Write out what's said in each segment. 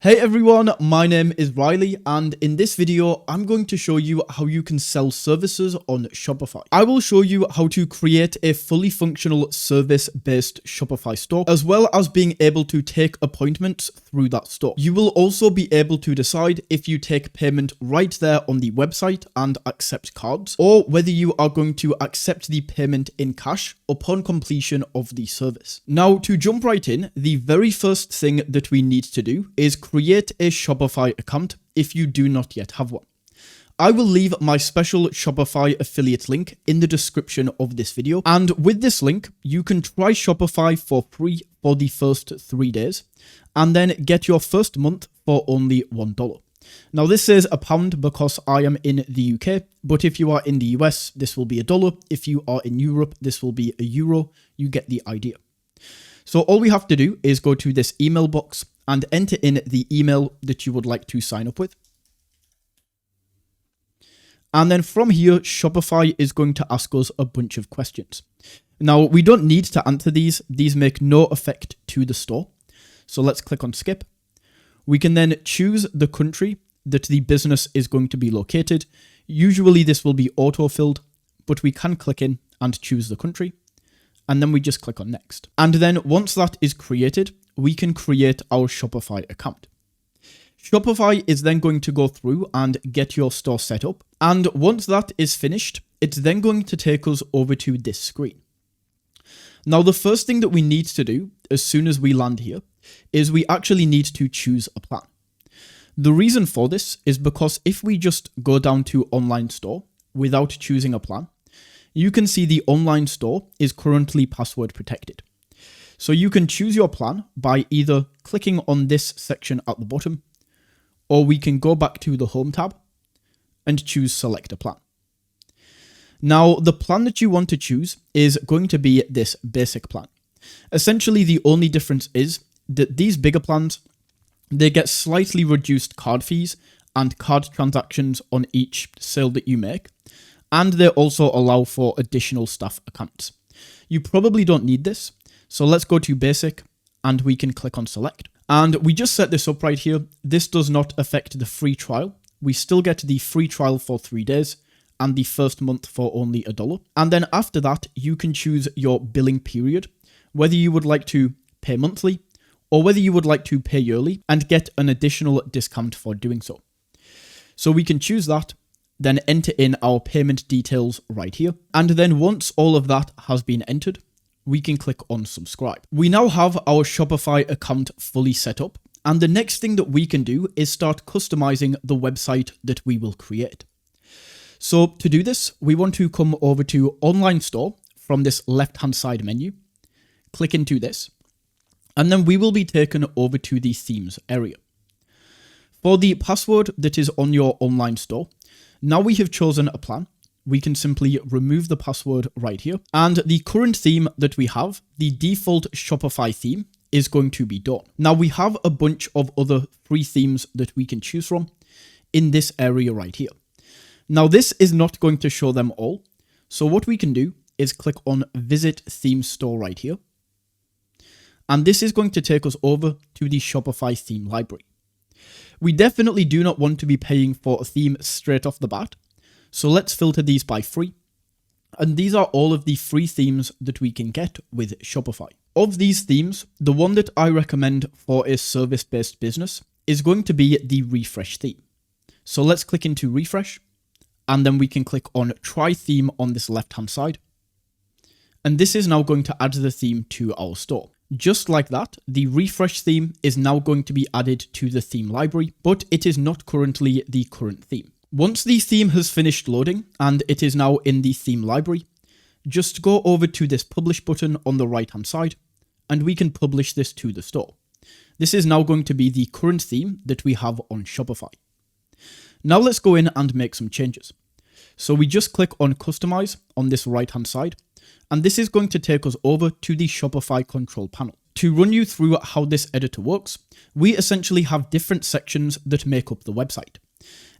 Hey everyone, my name is Riley, and in this video, I'm going to show you how you can sell services on Shopify. I will show you how to create a fully functional service-based Shopify store, as well as being able to take appointments through that store. You will also be able to decide if you take payment right there on the website and accept cards, or whether you are going to accept the payment in cash upon completion of the service. Now, to jump right in, the very first thing that we need to do is create a Shopify account if you do not yet have one. I will leave my special Shopify affiliate link in the description of this video. And with this link, you can try Shopify for free for the first 3 days and then get your first month for only $1. Now this says £1 because I am in the UK, but if you are in the US, this will be $1. If you are in Europe, this will be €1. You get the idea. So all we have to do is go to this email box and enter in the email that you would like to sign up with. And then from here, Shopify is going to ask us a bunch of questions. Now, we don't need to answer these. These make no effect to the store. So let's click on skip. We can then choose the country that the business is going to be located. Usually this will be auto-filled, but we can click in and choose the country. And then we just click on next. And then once that is created, we can create our Shopify account. Shopify is then going to go through and get your store set up. And once that is finished, it's then going to take us over to this screen. Now, the first thing that we need to do as soon as we land here is we actually need to choose a plan. The reason for this is because if we just go down to online store without choosing a plan, you can see the online store is currently password protected. So you can choose your plan by either clicking on this section at the bottom, or we can go back to the home tab and choose select a plan. Now, the plan that you want to choose is going to be this basic plan. Essentially, the only difference is that these bigger plans, they get slightly reduced card fees and card transactions on each sale that you make, and they also allow for additional staff accounts. You probably don't need this, so let's go to basic and we can click on select. And we just set this up right here. This does not affect the free trial. We still get the free trial for 3 days and the first month for only $1. And then after that, you can choose your billing period, whether you would like to pay monthly or whether you would like to pay yearly and get an additional discount for doing so. So we can choose that, then enter in our payment details right here. And then once all of that has been entered, we can click on subscribe. We now have our Shopify account fully set up. And the next thing that we can do is start customizing the website that we will create. So to do this, we want to come over to online store from this left-hand side menu, click into this, and then we will be taken over to the themes area. For the password that is on your online store, now we have chosen a plan, we can simply remove the password right here. And the current theme that we have, the default Shopify theme, is going to be done. Now we have a bunch of other free themes that we can choose from in this area right here. Now this is not going to show them all. So what we can do is click on Visit Theme Store right here. And this is going to take us over to the Shopify theme library. We definitely do not want to be paying for a theme straight off the bat. So let's filter these by free. And these are all of the free themes that we can get with Shopify. Of these themes, the one that I recommend for a service-based business is going to be the refresh theme. So let's click into refresh, and then we can click on try theme on this left-hand side. And this is now going to add the theme to our store. Just like that, the refresh theme is now going to be added to the theme library, but it is not currently the current theme. Once the theme has finished loading and it is now in the theme library, just go over to this publish button on the right hand side and we can publish this to the store. This is now going to be the current theme that we have on Shopify. Now let's go in and make some changes. So we just click on customize on this right hand side, and this is going to take us over to the Shopify control panel. To run you through how this editor works, we essentially have different sections that make up the website.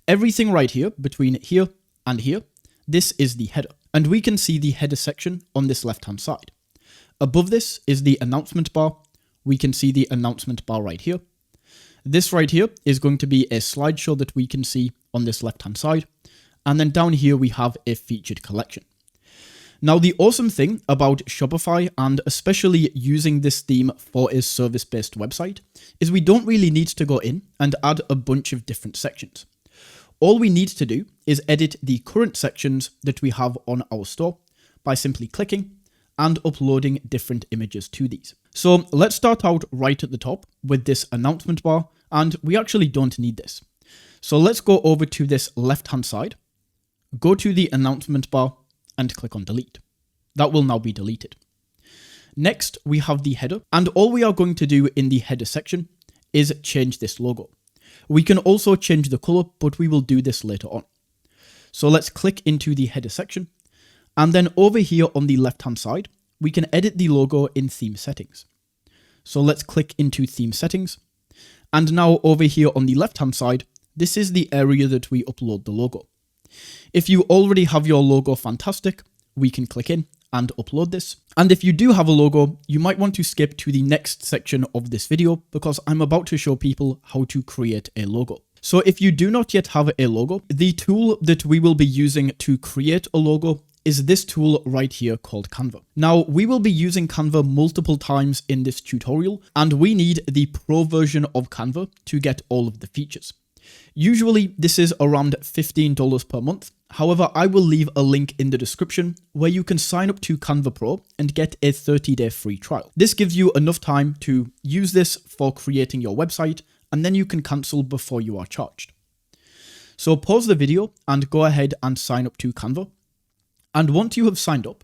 Everything right here, between here and here, this is the header. And we can see the header section on this left-hand side. Above this is the announcement bar. We can see the announcement bar right here. This right here is going to be a slideshow that we can see on this left-hand side. And then down here, we have a featured collection. Now, the awesome thing about Shopify, and especially using this theme for a service-based website, is we don't really need to go in and add a bunch of different sections. All we need to do is edit the current sections that we have on our store by simply clicking and uploading different images to these. So let's start out right at the top with this announcement bar, and we actually don't need this. So let's go over to this left-hand side, go to the announcement bar, and click on delete. That will now be deleted. Next, we have the header, and all we are going to do in the header section is change this logo. We can also change the color, but we will do this later on. So let's click into the header section, and then over here on the left-hand side, we can edit the logo in theme settings. So let's click into theme settings, and now over here on the left-hand side, this is the area that we upload the logo. If you already have your logo, fantastic, we can click in and upload this. And if you do have a logo, you might want to skip to the next section of this video because I'm about to show people how to create a logo. So if you do not yet have a logo, the tool that we will be using to create a logo is this tool right here called Canva. Now, we will be using Canva multiple times in this tutorial, and we need the pro version of Canva to get all of the features. Usually, this is around $15 per month. However, I will leave a link in the description where you can sign up to Canva Pro and get a 30-day free trial. This gives you enough time to use this for creating your website, and then you can cancel before you are charged. So pause the video and go ahead and sign up to Canva. And once you have signed up,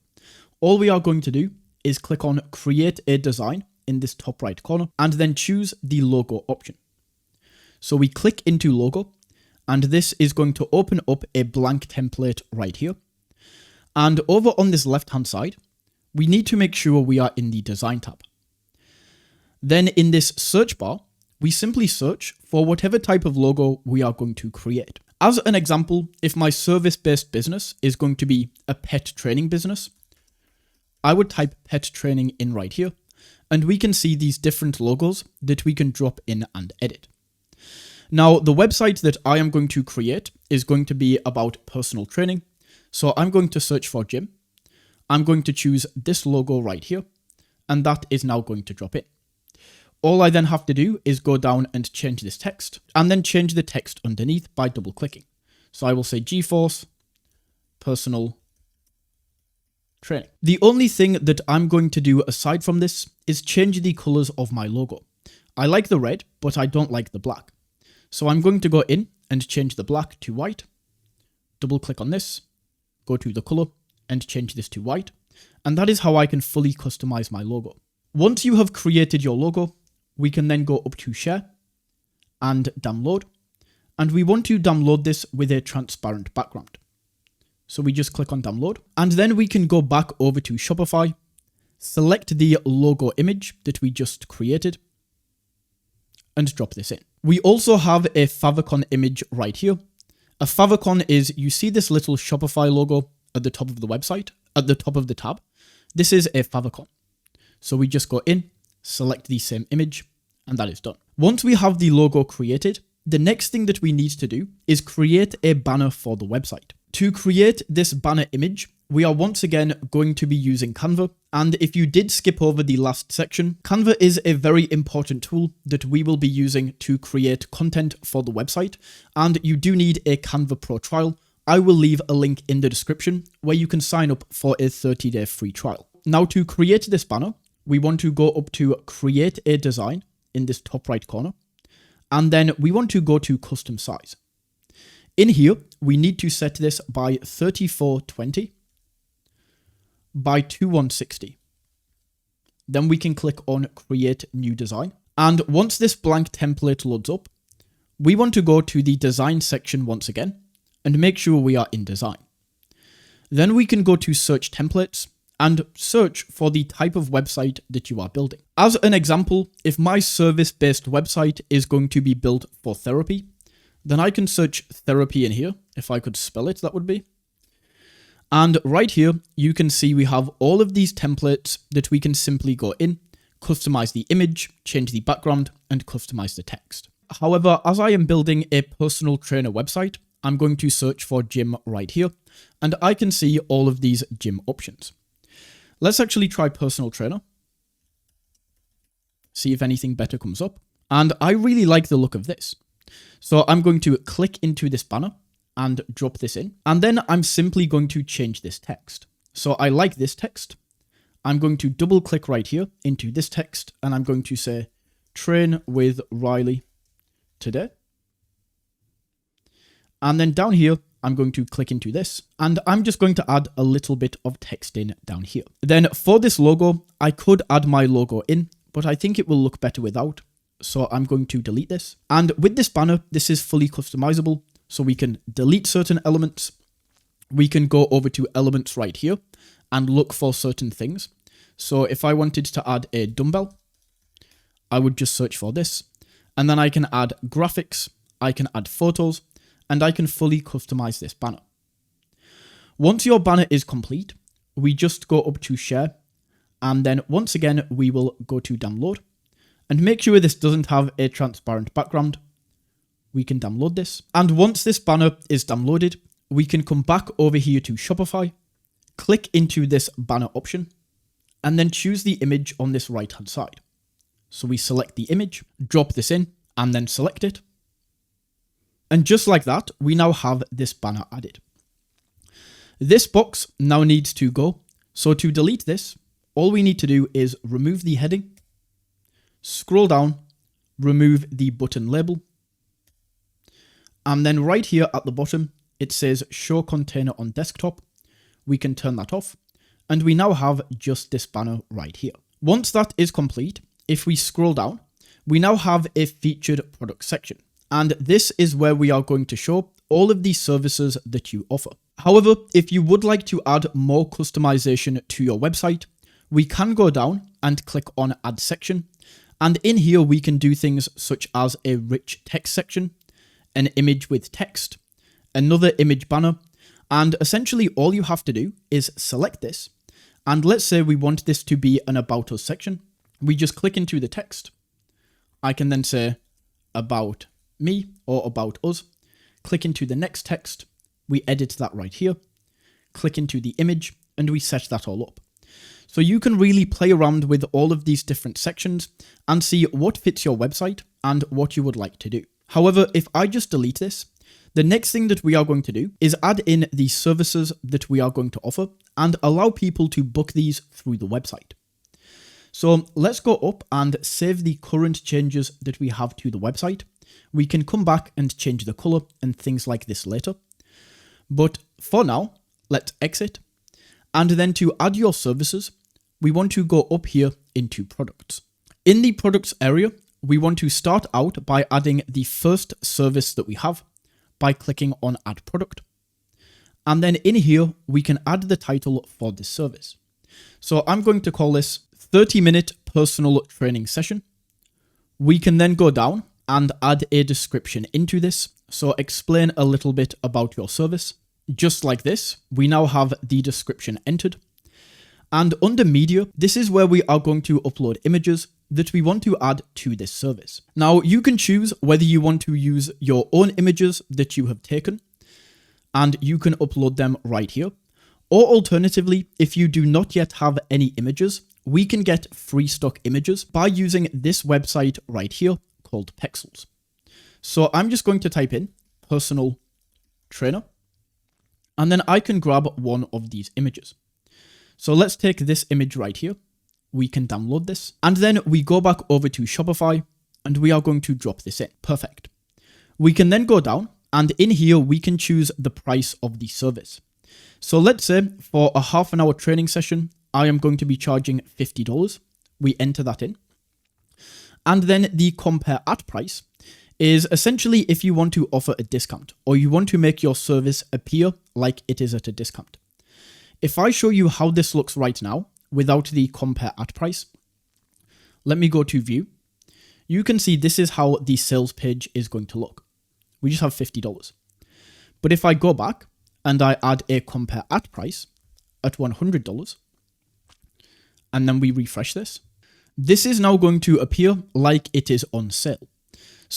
all we are going to do is click on Create a Design in this top right corner, and then choose the logo option. So we click into logo, and this is going to open up a blank template right here. And over on this left-hand side, we need to make sure we are in the design tab. Then in this search bar, we simply search for whatever type of logo we are going to create. As an example, if my service-based business is going to be a pet training business, I would type pet training in right here, and we can see these different logos that we can drop in and edit. Now, the website that I am going to create is going to be about personal training. So I'm going to search for gym. I'm going to choose this logo right here, and that is now going to drop in. All I then have to do is go down and change this text, and then change the text underneath by double clicking. So I will say GeForce personal training. The only thing that I'm going to do aside from this is change the colors of my logo. I like the red, but I don't like the black. So I'm going to go in and change the black to white, double click on this, go to the color and change this to white. And that is how I can fully customize my logo. Once you have created your logo, we can then go up to share and download. And we want to download this with a transparent background. So we just click on download, and then we can go back over to Shopify, select the logo image that we just created, and drop this in. We also have a favicon image right here. A favicon is, you see this little Shopify logo at the top of the website, at the top of the tab. This is a favicon. So we just go in, select the same image, and that is done. Once we have the logo created, the next thing that we need to do is create a banner for the website. To create this banner image, we are once again going to be using Canva. And if you did skip over the last section, Canva is a very important tool that we will be using to create content for the website. And you do need a Canva Pro trial. I will leave a link in the description where you can sign up for a 30-day free trial. Now, to create this banner, we want to go up to Create a Design in this top right corner. And then we want to go to Custom Size. In here, we need to set this by 3420 by 2160. Then we can click on Create New Design. And once this blank template loads up, we want to go to the Design section once again and make sure we are in Design. Then we can go to Search Templates and search for the type of website that you are building. As an example, if my service-based website is going to be built for therapy, then I can search therapy in here. If I could spell it, that would be. And right here, you can see we have all of these templates that we can simply go in, customize the image, change the background, and customize the text. However, as I am building a personal trainer website, I'm going to search for gym right here, and I can see all of these gym options. Let's actually try personal trainer. See if anything better comes up. And I really like the look of this. So I'm going to click into this banner and drop this in. And then I'm simply going to change this text. So I like this text. I'm going to double click right here into this text, and I'm going to say, train with Riley today. And then down here, I'm going to click into this, and I'm just going to add a little bit of text in down here. Then for this logo, I could add my logo in, but I think it will look better without. So I'm going to delete this. And with this banner, this is fully customizable. So we can delete certain elements. We can go over to elements right here and look for certain things. So if I wanted to add a dumbbell, I would just search for this. And then I can add graphics, I can add photos, and I can fully customize this banner. Once your banner is complete, we just go up to share. And then once again, we will go to download. And make sure this doesn't have a transparent background. We can download this. And once this banner is downloaded, we can come back over here to Shopify, click into this banner option, and then choose the image on this right-hand side. So we select the image, drop this in, and then select it. And just like that, we now have this banner added. This box now needs to go. So to delete this, all we need to do is remove the heading, scroll down, remove the button label, and then right here at the bottom, it says show container on desktop. We can turn that off, and we now have just this banner right here. Once that is complete, if we scroll down, we now have a featured product section. And this is where we are going to show all of these services that you offer. However, if you would like to add more customization to your website, we can go down and click on add section. And in here, we can do things such as a rich text section, an image with text, another image banner. And essentially all you have to do is select this. And let's say we want this to be an about us section. We just click into the text. I can then say about me or about us. Click into the next text. We edit that right here. Click into the image and we set that all up. So you can really play around with all of these different sections and see what fits your website and what you would like to do. However, if I just delete this, the next thing that we are going to do is add in the services that we are going to offer and allow people to book these through the website. So let's go up and save the current changes that we have to the website. We can come back and change the color and things like this later. But for now, let's exit. And then to add your services, we want to go up here into products. In the products area, we want to start out by adding the first service that we have by clicking on add product. And then in here, we can add the title for this service. So I'm going to call this 30-minute personal training session. We can then go down and add a description into this. So explain a little bit about your service. Just like this, we now have the description entered. And under media, this is where we are going to upload images that we want to add to this service. Now you can choose whether you want to use your own images that you have taken, and you can upload them right here. Or alternatively, if you do not yet have any images, we can get free stock images by using this website right here called Pexels. So I'm just going to type in personal trainer, and then I can grab one of these images. So let's take this image right here. We can download this, and then we go back over to Shopify and we are going to drop this in. Perfect. We can then go down, and in here we can choose the price of the service. So let's say for a half an hour training session, I am going to be charging $50. We enter that in. And then the compare at price is essentially if you want to offer a discount or you want to make your service appear like it is at a discount. If I show you how this looks right now without the compare at price, let me go to view. You can see this is how the sales page is going to look. We just have $50. But if I go back and I add a compare at price at $100, and then we refresh this, this is now going to appear like it is on sale.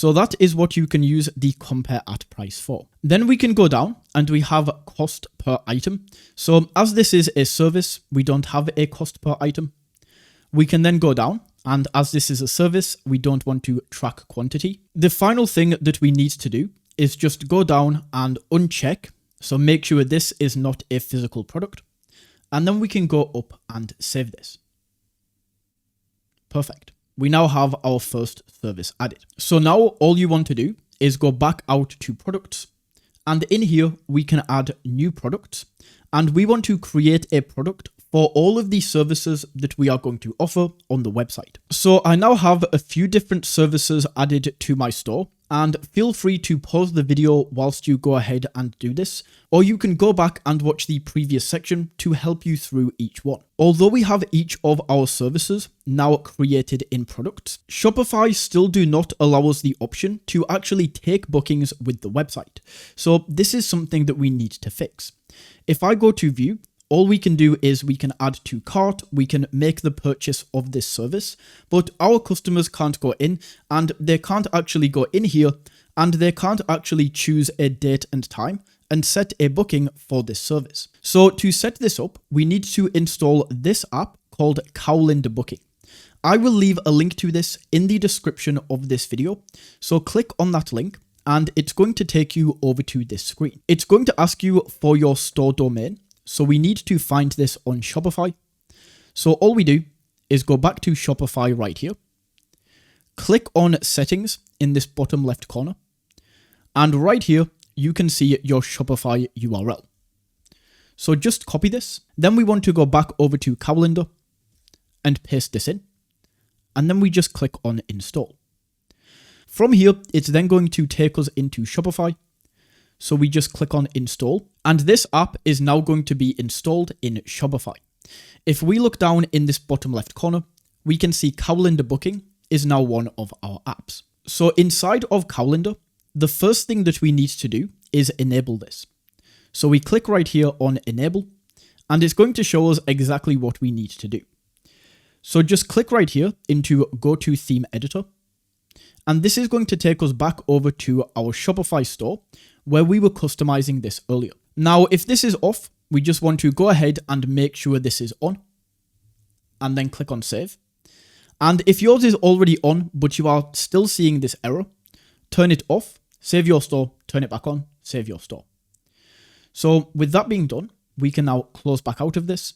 So that is what you can use the compare at price for. Then we can go down and we have cost per item. So as this is a service, we don't have a cost per item. We can then go down, and as this is a service, we don't want to track quantity. The final thing that we need to do is just go down and uncheck. So make sure this is not a physical product. And then we can go up and save this. Perfect. We now have our first service added. So now all you want to do is go back out to products. And in here, we can add new products. And we want to create a product for all of the services that we are going to offer on the website. So I now have a few different services added to my store, and feel free to pause the video whilst you go ahead and do this, or you can go back and watch the previous section to help you through each one. Although we have each of our services now created in products, Shopify still do not allow us the option to actually take bookings with the website. So this is something that we need to fix. If I go to view, all we can do is we can add to cart, we can make the purchase of this service, but our customers can't go in, and they can't actually go in here, and they can't actually choose a date and time and set a booking for this service. So to set this up, we need to install this app called Calendar Booking. I will leave a link to this in the description of this video, so click on that link and it's going to take you over to this screen. It's going to ask you for your store domain. So we need to find this on Shopify. So all we do is go back to Shopify right here, click on settings in this bottom left corner, and right here, you can see your Shopify URL. So just copy this. Then we want to go back over to Calendar and paste this in. And then we just click on install. From here, it's then going to take us into Shopify. So we just click on install, and this app is now going to be installed in Shopify. If we look down in this bottom left corner, we can see Calendar Booking is now one of our apps. So inside of Calendar, the first thing that we need to do is enable this. So we click right here on enable, and it's going to show us exactly what we need to do. So just click right here into go to theme editor. And this is going to take us back over to our Shopify store where we were customizing this earlier. Now, if this is off, we just want to go ahead and make sure this is on and then click on save. And if yours is already on, but you are still seeing this error, turn it off, save your store, turn it back on, save your store. So with that being done, we can now close back out of this.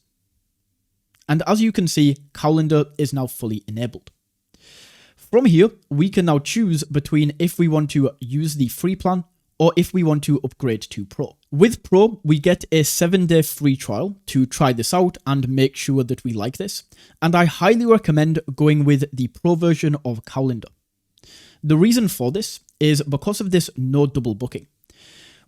And as you can see, Calendar is now fully enabled. From here, we can now choose between if we want to use the free plan or if we want to upgrade to Pro. With Pro, we get a 7-day free trial to try this out and make sure that we like this. And I highly recommend going with the Pro version of Calendar. The reason for this is because of this no double booking.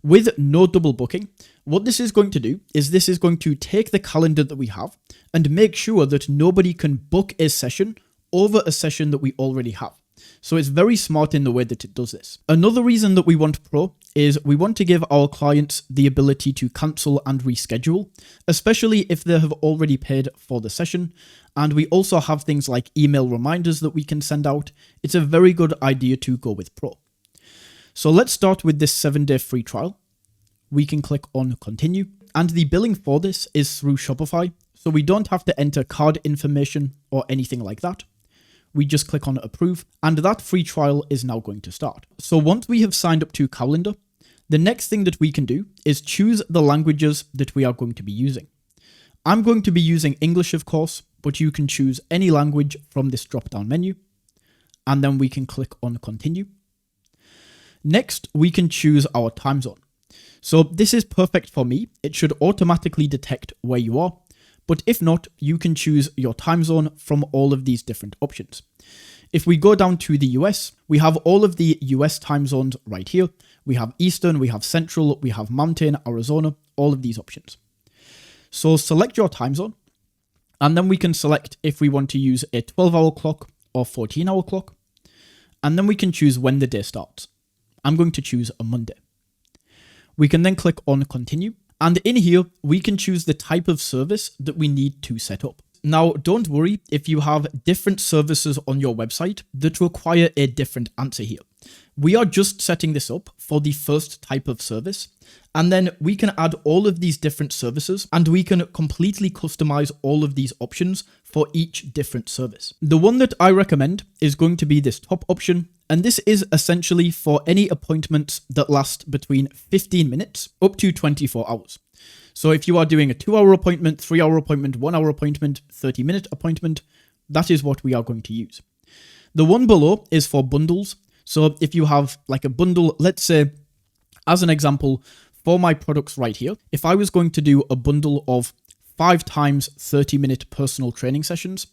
With no double booking, what this is going to do is this is going to take the calendar that we have and make sure that nobody can book a session over a session that we already have. So it's very smart in the way that it does this. Another reason that we want Pro is we want to give our clients the ability to cancel and reschedule, especially if they have already paid for the session. And we also have things like email reminders that we can send out. It's a very good idea to go with Pro. So let's start with this 7-day free trial. We can click on continue, and the billing for this is through Shopify. So we don't have to enter card information or anything like that. We just click on approve, and that free trial is now going to start. So once we have signed up to Calendar, the next thing that we can do is choose the languages that we are going to be using. I'm going to be using English, of course, but you can choose any language from this drop-down menu, and then we can click on continue. Next, we can choose our time zone. So this is perfect for me. It should automatically detect where you are. But if not, you can choose your time zone from all of these different options. If we go down to the US, we have all of the US time zones right here. We have Eastern, we have Central, we have Mountain, Arizona, all of these options. So select your time zone, and then we can select if we want to use a 12-hour clock or 14-hour clock. And then we can choose when the day starts. I'm going to choose a Monday. We can then click on continue. And in here, we can choose the type of service that we need to set up. Now, don't worry if you have different services on your website that require a different answer here. We are just setting this up for the first type of service, and then we can add all of these different services and we can completely customize all of these options for each different service. The one that I recommend is going to be this top option, and this is essentially for any appointments that last between 15 minutes up to 24 hours. So if you are doing a 2-hour appointment, 3-hour appointment, 1-hour appointment, 30-minute appointment, that is what we are going to use. The one below is for bundles. So if you have like a bundle, let's say, as an example, for my products right here, if I was going to do a bundle of 5 times 30-minute personal training sessions,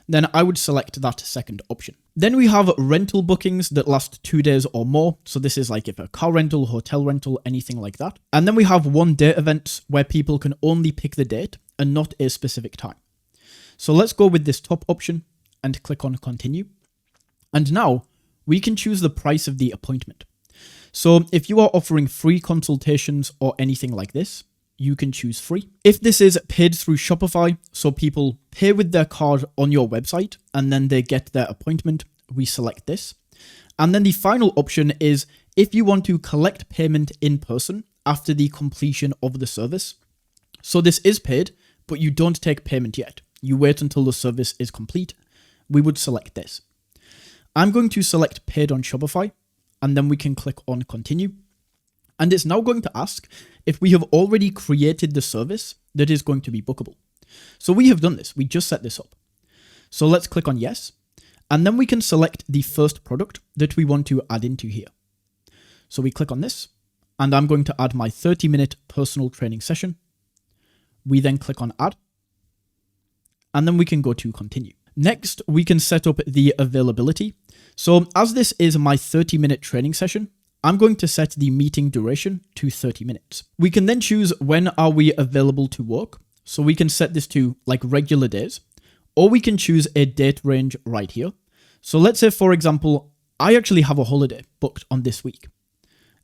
then I would select that second option. Then we have rental bookings that last 2 days or more. So this is like if a car rental, hotel rental, anything like that. And then we have 1-day events where people can only pick the date and not a specific time. So let's go with this top option and click on continue. And now we can choose the price of the appointment. So if you are offering free consultations or anything like this, you can choose free. If this is paid through Shopify, so people pay with their card on your website and then they get their appointment, we select this. And then the final option is if you want to collect payment in person after the completion of the service. So this is paid, but you don't take payment yet. You wait until the service is complete. We would select this. I'm going to select paid on Shopify, and then we can click on continue. And it's now going to ask if we have already created the service that is going to be bookable. So we have done this. We just set this up. So let's click on yes. And then we can select the first product that we want to add into here. So we click on this, and I'm going to add my 30-minute personal training session. We then click on add, and then we can go to continue. Next, we can set up the availability. So as this is my 30-minute training session, I'm going to set the meeting duration to 30 minutes. We can then choose when are we available to work. So we can set this to like regular days, or we can choose a date range right here. So let's say, for example, I actually have a holiday booked on this week.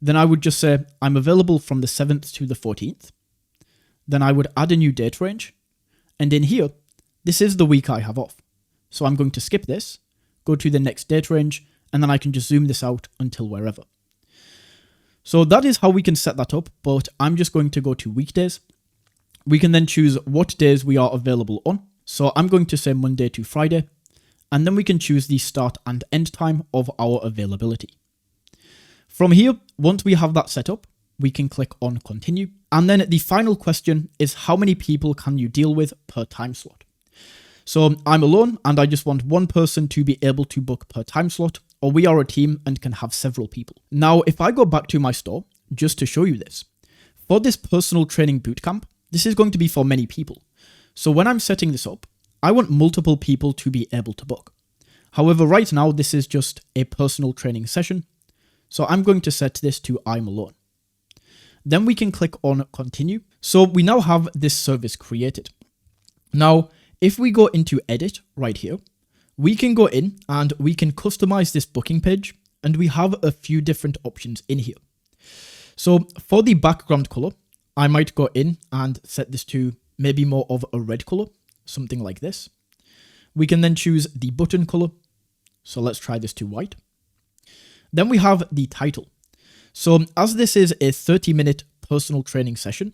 Then I would just say I'm available from the 7th to the 14th. Then I would add a new date range. And in here, this is the week I have off. So I'm going to skip this, go to the next date range, and then I can just zoom this out until wherever. So that is how we can set that up, but I'm just going to go to weekdays. We can then choose what days we are available on. So I'm going to say Monday to Friday, and then we can choose the start and end time of our availability. From here, once we have that set up, we can click on continue. And then the final question is how many people can you deal with per time slot? So I'm alone and I just want one person to be able to book per time slot, or we are a team and can have several people. Now, if I go back to my store, just to show you this, for this personal training bootcamp, this is going to be for many people. So when I'm setting this up, I want multiple people to be able to book. However, right now, this is just a personal training session. So I'm going to set this to I'm alone. Then we can click on continue. So we now have this service created. Now, if we go into edit right here, we can go in and we can customize this booking page, and we have a few different options in here. So for the background color, I might go in and set this to maybe more of a red color, something like this. We can then choose the button color. So let's try this to white. Then we have the title. So as this is a 30-minute personal training session,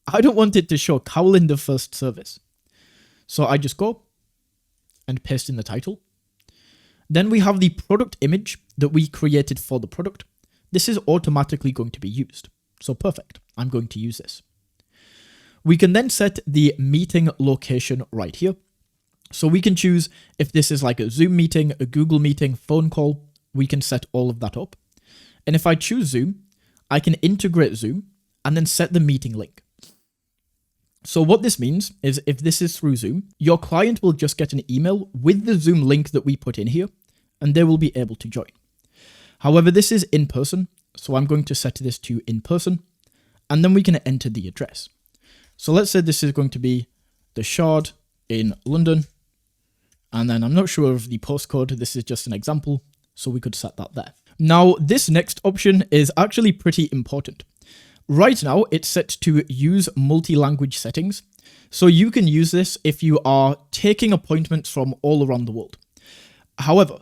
I don't want it to show Cowl in the first service. So I just go and paste in the title. Then we have the product image that we created for the product. This is automatically going to be used. So perfect. I'm going to use this. We can then set the meeting location right here. So we can choose if this is like a Zoom meeting, a Google meeting, phone call. We can set all of that up. And if I choose Zoom, I can integrate Zoom and then set the meeting link. So what this means is if this is through Zoom, your client will just get an email with the Zoom link that we put in here, and they will be able to join. However, this is in person, so I'm going to set this to in person, and then we can enter the address. So let's say this is going to be the Shard in London, and then I'm not sure of the postcode. This is just an example, so we could set that there. Now, this next option is actually pretty important. Right now, it's set to use multi-language settings. So you can use this if you are taking appointments from all around the world. However,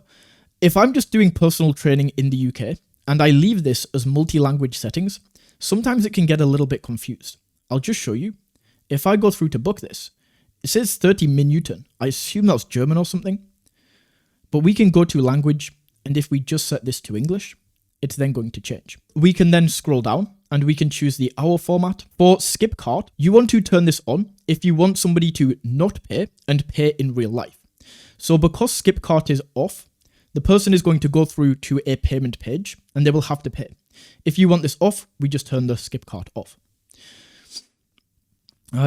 if I'm just doing personal training in the UK and I leave this as multi-language settings, sometimes it can get a little bit confused. I'll just show you. If I go through to book this, it says 30 Minuten. I assume that's German or something. But we can go to language, and if we just set this to English, it's then going to change. We can then scroll down, and we can choose the hour format. For skip cart, you want to turn this on if you want somebody to not pay and pay in real life. So because skip cart is off, the person is going to go through to a payment page, and they will have to pay. If you want this off, we just turn the skip cart off.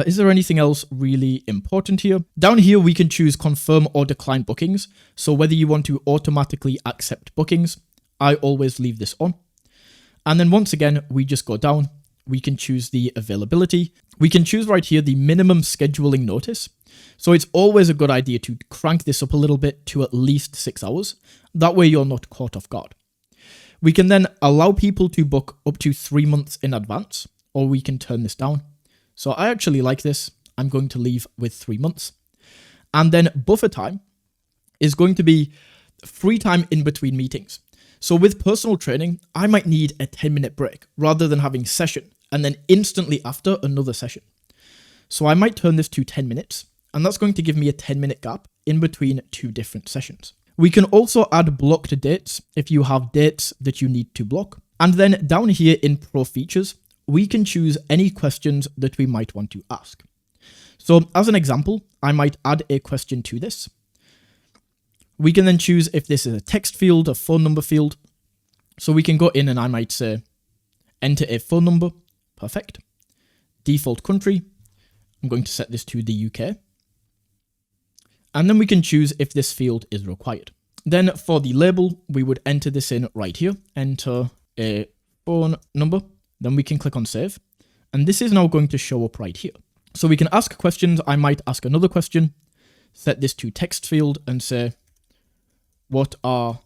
Is there anything else really important here? Down here, we can choose confirm or decline bookings. So whether you want to automatically accept bookings, I always leave this on. And then once again, we just go down. We can choose the availability. We can choose right here the minimum scheduling notice. So it's always a good idea to crank this up a little bit to at least 6 hours. That way you're not caught off guard. We can then allow people to book up to 3 months in advance, or we can turn this down. So I actually like this. I'm going to leave with 3 months. And then buffer time is going to be free time in between meetings. So with personal training, I might need a 10-minute break rather than having session and then instantly after another session. So I might turn this to 10 minutes, and that's going to give me a 10-minute gap in between 2 different sessions. We can also add blocked dates if you have dates that you need to block. And then down here in Pro Features, we can choose any questions that we might want to ask. So as an example, I might add a question to this. We can then choose if this is a text field, a phone number field. So we can go in and I might say, enter a phone number. Perfect. Default country. I'm going to set this to the UK. And then we can choose if this field is required. Then for the label, we would enter this in right here. Enter a phone number. Then we can click on save. And this is now going to show up right here. So we can ask questions. I might ask another question. Set this to text field and say, what are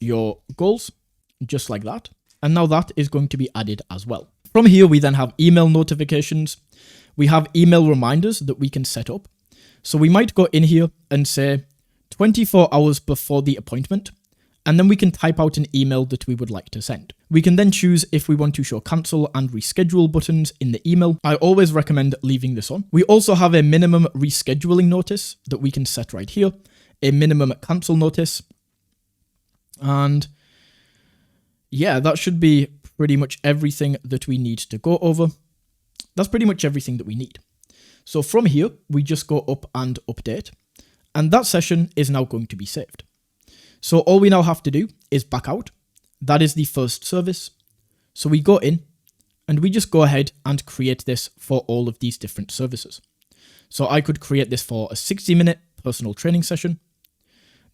your goals? Just like that. And now that is going to be added as well. From here, we then have email notifications. We have email reminders that we can set up. So we might go in here and say 24 hours before the appointment, and then we can type out an email that we would like to send. We can then choose if we want to show cancel and reschedule buttons in the email. I always recommend leaving this on. We also have a minimum rescheduling notice that we can set right here, a minimum cancel notice. And yeah, that should be pretty much everything that we need to go over. That's pretty much everything that we need. So from here, we just go up and update, and that session is now going to be saved. So all we now have to do is back out. That is the first service. So we go in and we just go ahead and create this for all of these different services. So I could create this for a 60-minute personal training session.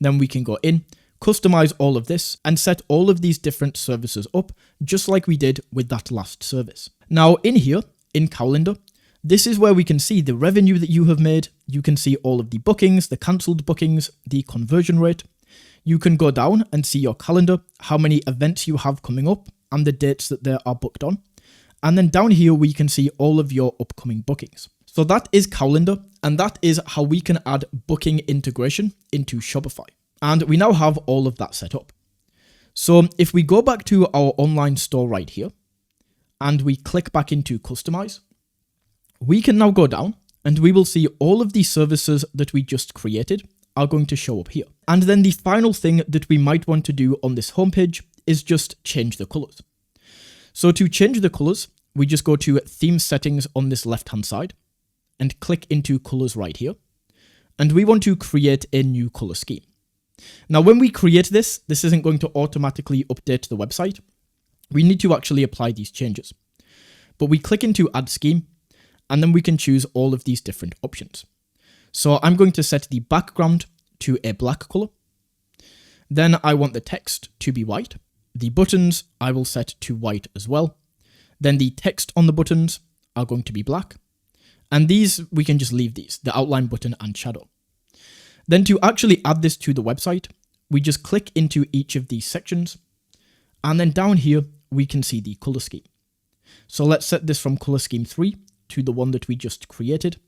Then we can go in, customize all of this and set all of these different services up just like we did with that last service. Now in here, in calendar, this is where we can see the revenue that you have made. You can see all of the bookings, the cancelled bookings, the conversion rate. You can go down and see your calendar, how many events you have coming up and the dates that they are booked on. And then down here, we can see all of your upcoming bookings. So that is calendar, and that is how we can add booking integration into Shopify. And we now have all of that set up. So if we go back to our online store right here and we click back into customize, we can now go down and we will see all of the services that we just created are going to show up here. And then the final thing that we might want to do on this homepage is just change the colors. So to change the colors, we just go to theme settings on this left-hand side and click into colors right here. And we want to create a new color scheme. Now, when we create this isn't going to automatically update the website. We need to actually apply these changes. But we click into add scheme, and then we can choose all of these different options. So I'm going to set the background to a black color. Then I want the text to be white. The buttons I will set to white as well. Then the text on the buttons are going to be black. And these, we can just leave these, the outline button and shadow. Then to actually add this to the website, we just click into each of these sections. And then down here, we can see the color scheme. So let's set this from color scheme 3 to the one that we just created.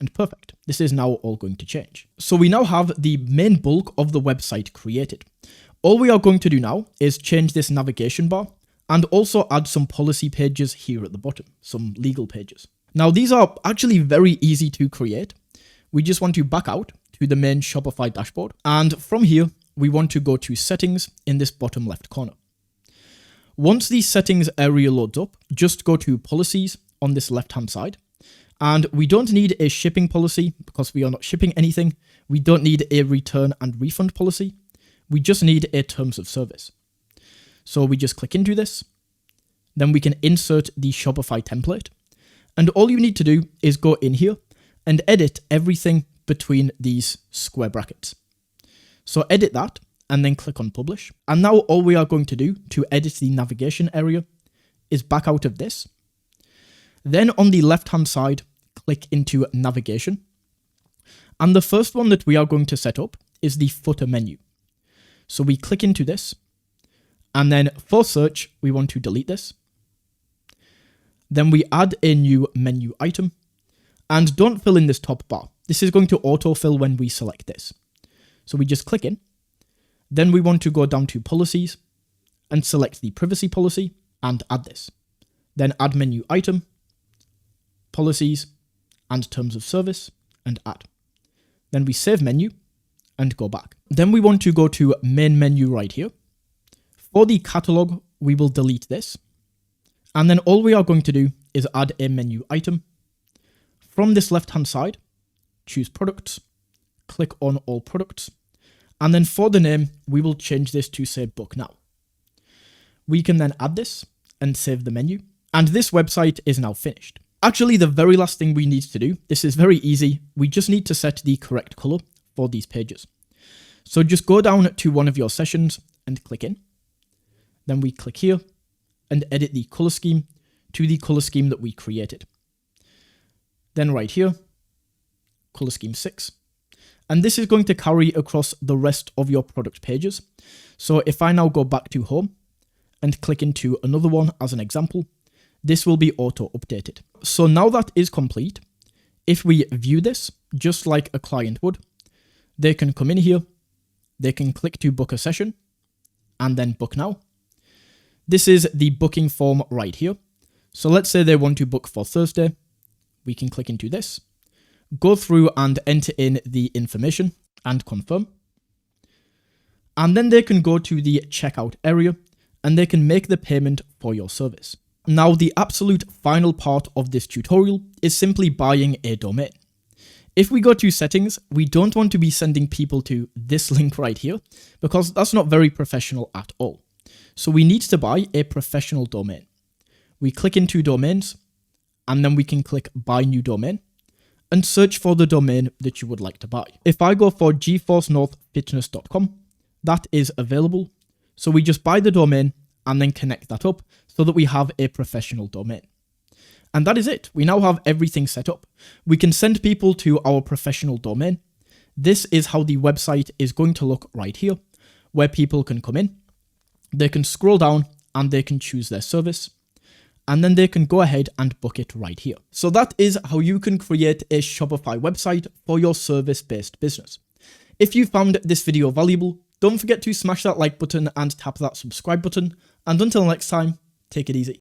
And perfect. This is now all going to change. So we now have the main bulk of the website created. All we are going to do now is change this navigation bar and also add some policy pages here at the bottom, some legal pages. Now, these are actually very easy to create. We just want to back out to the main Shopify dashboard. And from here, we want to go to settings in this bottom left corner. Once the settings area loads up, just go to policies on this left-hand side. And we don't need a shipping policy because we are not shipping anything. We don't need a return and refund policy. We just need a terms of service. So we just click into this. Then we can insert the Shopify template. And all you need to do is go in here and edit everything between these square brackets. So edit that and then click on publish. And now all we are going to do to edit the navigation area is back out of this. Then on the left-hand side, click into navigation. And the first one that we are going to set up is the footer menu. So we click into this, and then for search, we want to delete this. Then we add a new menu item, and don't fill in this top bar. This is going to autofill when we select this. So we just click in. Then we want to go down to policies and select the privacy policy and add this. Then add menu item, policies, and terms of service, and add. Then we save menu and go back. Then we want to go to main menu right here. For the catalog, we will delete this. And then all we are going to do is add a menu item. From this left-hand side, choose products, click on all products. And then for the name, we will change this to say book now. We can then add this and save the menu. And this website is now finished. Actually, the very last thing we need to do, this is very easy. We just need to set the correct color for these pages. So just go down to one of your sessions and click in. Then we click here and edit the color scheme to the color scheme that we created. Then right here, color scheme 6. And this is going to carry across the rest of your product pages. So if I now go back to home and click into another one as an example, this will be auto updated. So now that is complete, if we view this just like a client would, they can come in here, they can click to book a session and then book now. This is the booking form right here. So let's say they want to book for Thursday. We can click into this, go through and enter in the information and confirm. And then they can go to the checkout area and they can make the payment for your service. Now, the absolute final part of this tutorial is simply buying a domain. If we go to settings, we don't want to be sending people to this link right here because that's not very professional at all. So we need to buy a professional domain. We click into domains and then we can click buy new domain and search for the domain that you would like to buy. If I go for geforcenorthfitness.com, that is available. So we just buy the domain and then connect that up so that we have a professional domain. And that is it. We now have everything set up. We can send people to our professional domain. This is how the website is going to look right here, where people can come in, they can scroll down and they can choose their service, and then they can go ahead and book it right here. So that is how you can create a Shopify website for your service-based business. If you found this video valuable, don't forget to smash that like button and tap that subscribe button. And until next time, take it easy.